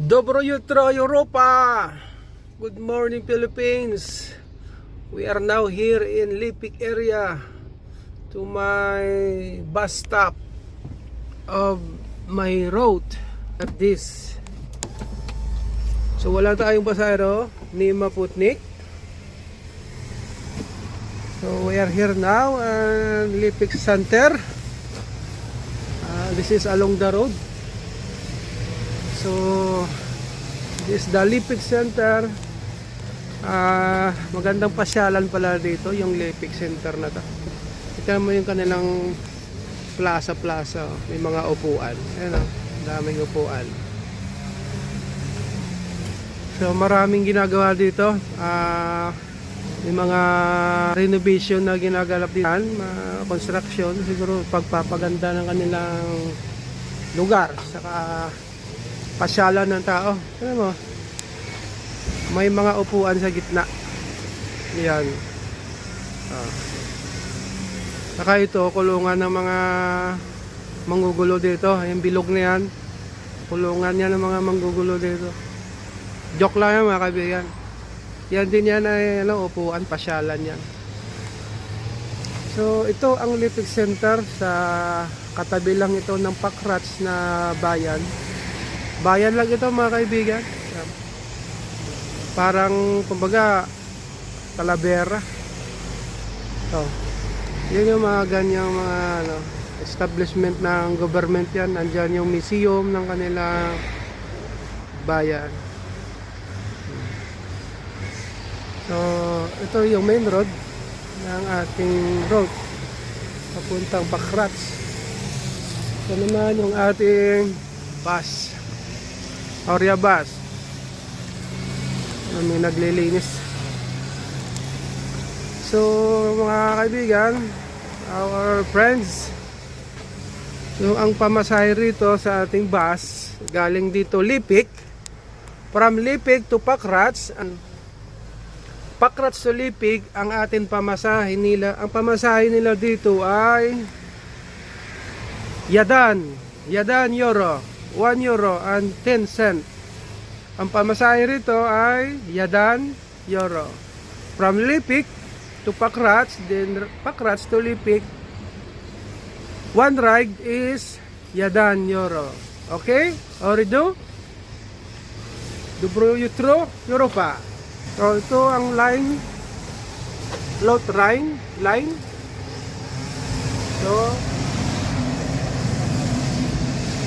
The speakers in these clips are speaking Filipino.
Dobro jutro Europa. Good morning Philippines. We are now here in Lipik area to my bus stop of my road at this. So wala tayong pasahero ni Maputnik. So we are here now in Lipik Center. This is along the road. So this is the Lipik Center. Magandang pasyalan pala dito yung Lipik Center na to. Kita mo yung kanilang plaza. May mga upuan. Ayan o, daming upuan. So maraming ginagawa dito. May mga renovation na ginagalap dito, construction, siguro pagpapaganda ng kanilang lugar, saka pasyalan ng tao. Alam mo, may mga upuan sa gitna. Yan. Saka ito, kulungan ng mga manggugulo dito. Yung bilog na yan, kulungan yan ng mga manggugulo dito. Joke lang yan mga kaibigan. Yan din yan ay upuan, pasyalan yan. So ito ang Lipik Center, sa katabi lang ito ng Pakrats na bayan. Bayan lang ito mga kaibigan. Parang kumbaga Talavera. So, yun yung mga ganyang mga establishment ng government yan. Andyan yung museum ng kanilang bayan. So, ito yung main road ng ating road papuntang Pakrats. Ito naman yung ating bus, Aurea bus. May naglilinis. So, mga kaibigan, our friends, so ang pamasahe rito sa ating bus galing dito Lipik, from Lipik to Pakrats, Pakrats to Lipik ang ating pamasahe nila. Ang pamasahe nila dito ay Yadan euro, 1 euro and 10 cent. Ang pamasahe rito ay Yadan euro. From Lipik to Pakrats, then Pakrats to Lipik, one ride is Yadan euro. Okay? Orido? Dobro jutro Europa. So ito ang line, float line. So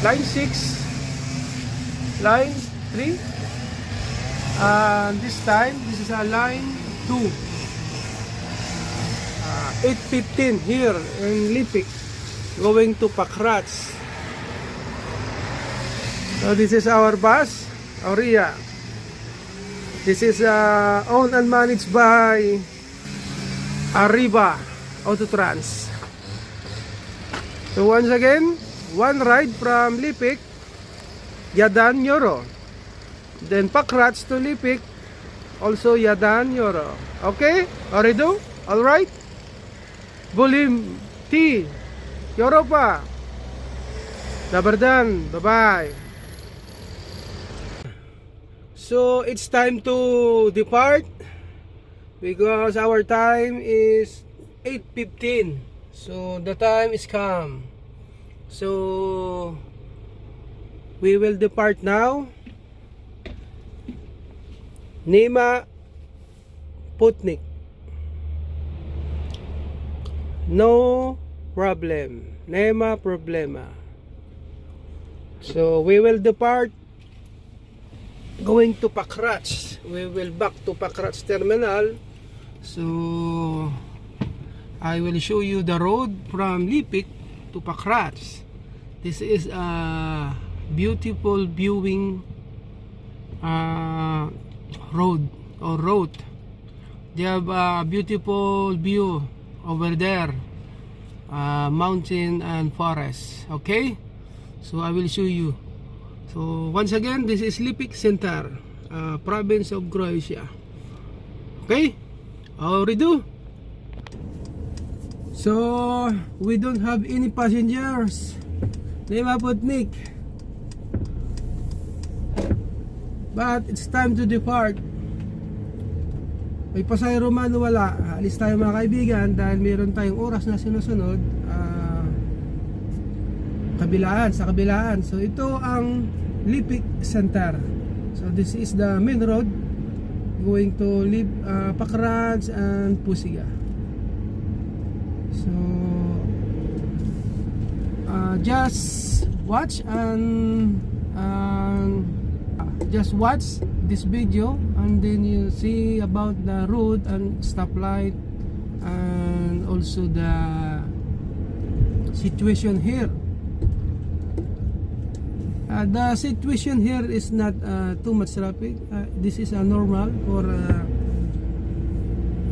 line 6, line 3, and this time this is a line 2. 8:15 here in Lipik, going to Pakrats. So this is our bus, Aurea. This is owned and managed by Arriba Autotrans. So once again, one ride from Lipik, Yadan euro. Then Pakrats to Lipik, also Yadan euro. Okay? Orido? Alright? Bulim T Europa. Dabardan. Bye-bye. So it's time to depart because our time is 8:15. So the time is come. So we will depart now. Nema Putnik. No problem. Nema problema. So we will depart going to Pakrats. We will back to Pakrats terminal. So I will show you the road from Lipik to Pakrats. This is a beautiful viewing road or road. They have a beautiful view over there, mountain and forest. Okay, so I will show you. So once again, this is Lipik Center, province of Croatia. Okay, Orido. So we don't have any passengers. Nema Putnik. But it's time to depart. May pasahero man o wala, alis tayo mga kaibigan dahil meron tayong oras na sinusunod. Sa kabilaan. So ito ang Lipik Center. So this is the main road going to Pakrats and Pusiga. So just watch and just watch this video, and then you see about the road and stoplight and also the situation here. The situation here is not too much traffic. This is a normal for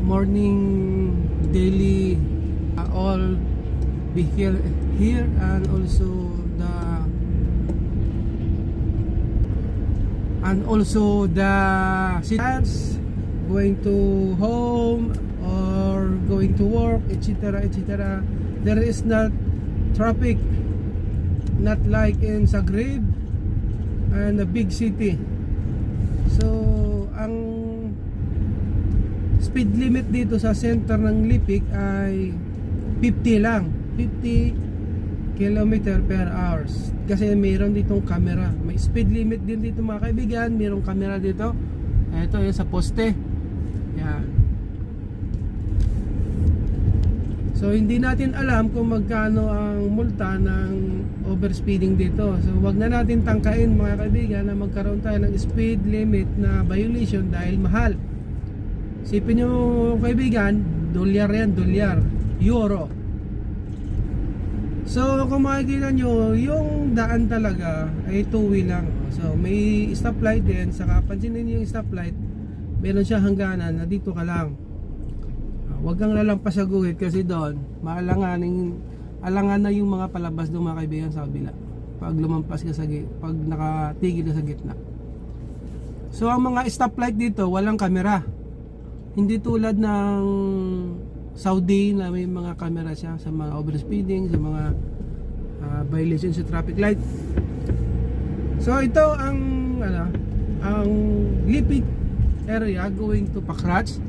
morning daily all vehicle here, and also the citizens going to home or going to work, etc., etc. There is not traffic, not like in Zagreb and a big city. So ang speed limit dito sa center ng Lipik ay 50 lang, 50 km per hours, kasi mayroon ditong camera. May speed limit din dito mga kaibigan, mayroong camera dito. Ito yung sa poste. Yan. So hindi natin alam kung magkano ang multa ng overspeeding dito. So wag na natin tangkain mga kaibigan na magkaroon tayo ng speed limit na violation dahil mahal. Isipin nyo kaibigan, dolyar yan, dolyar, euro. So kung makikita nyo, yung daan talaga ay two-way lang. So may stoplight din, saka pansinin nyo yung stoplight, meron siya hangganan na dito ka lang. Huwag kang lalampas sa guhit kasi doon alangan na yung mga palabas doon mga kaibigan sa kabila pag lumampas ka pag nakatigil ka sa gitna. So ang mga stoplight dito walang kamera, hindi tulad ng Saudi na may mga kamera siya sa mga overspeeding, sa mga violation sa traffic light. So ito ang Lipik area going to Pakrats.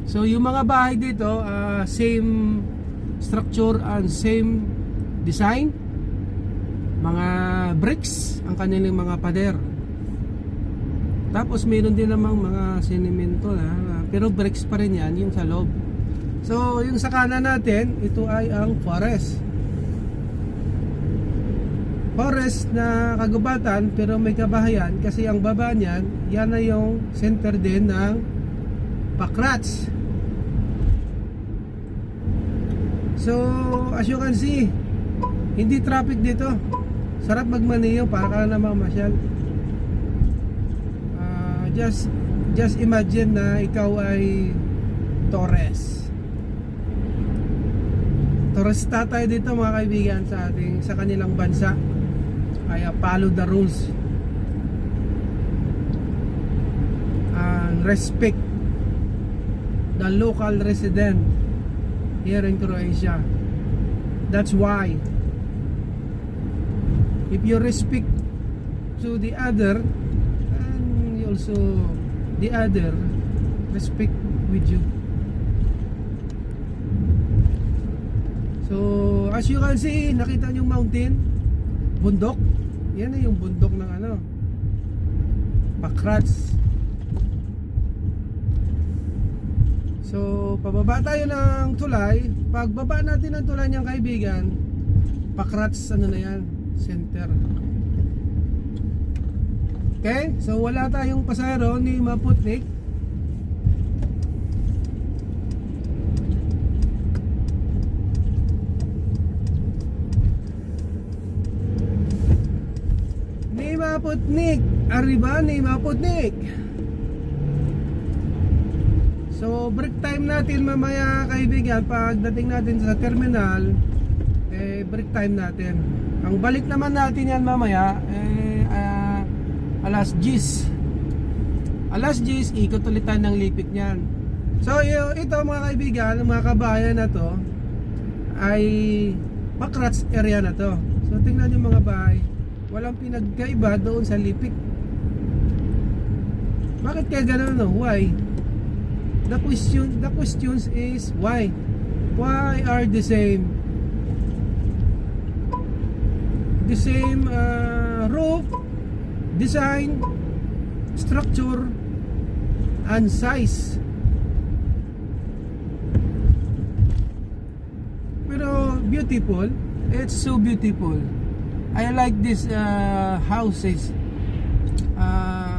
So yung mga bahay dito same structure and same design, mga bricks ang kanilang mga pader. Tapos mayroon din namang mga sinemento na pero bricks pa rin yan yung sa loob. So yung sa kanan natin, ito ay ang forest na kagubatan pero may kabahayan, kasi ang baba niyan, yan na yung center din ng Pakrats. So as you can see, hindi traffic dito, sarap magmaneho para ka na mamasyal. Just imagine na ikaw ay Torresta tayo dito mga kaibigan sa kanilang bansa. Kaya follow the rules and respect the local resident here in Croatia. That's why if you respect to the other, and you also the other respect with you. So as you can see, nakita nyo yung mountain, bundok. Yan na yung bundok ng Pakrats. So pababa tayo ng tulay. Pagbaba natin ng tulay niyang kaibigan, Pakrats na yan, center. Okay, so wala tayong pasahero ni Maputnik. Maputnik, arriba ni Maputnik. So break time natin mamaya kaibigan, pagdating natin sa terminal, break time natin. Ang balik naman natin yan mamaya alas 10. Alas 10 ikot ulit tayo ng Lipik niyan. So ito mga kaibigan, mga kabayan na to ay Pakrats area na to. So tingnan yung mga bahay, walang pinagkaiba doon sa Lipik. Bakit kaya ganun, no? Why? The question is why? Why are the same? The same roof, design, structure, and size. Pero beautiful. It's so beautiful. I like this houses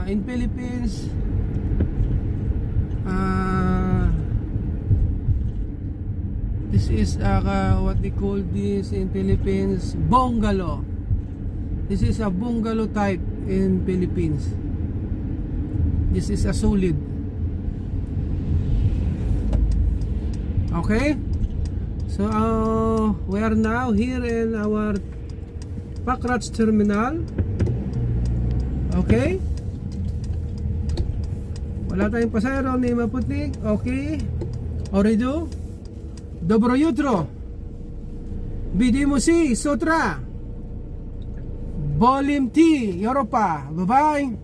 in Philippines. This is what they call this in Philippines, bungalow. This is a bungalow type in Philippines. This is a solid. Okay, so we are now here in our Packrats terminal. Okay, wala tayong pasayro ni maputik. Okay, Oredo Dobro jutro. Vidimo si Sotra Bolim T Europa. Bye bye.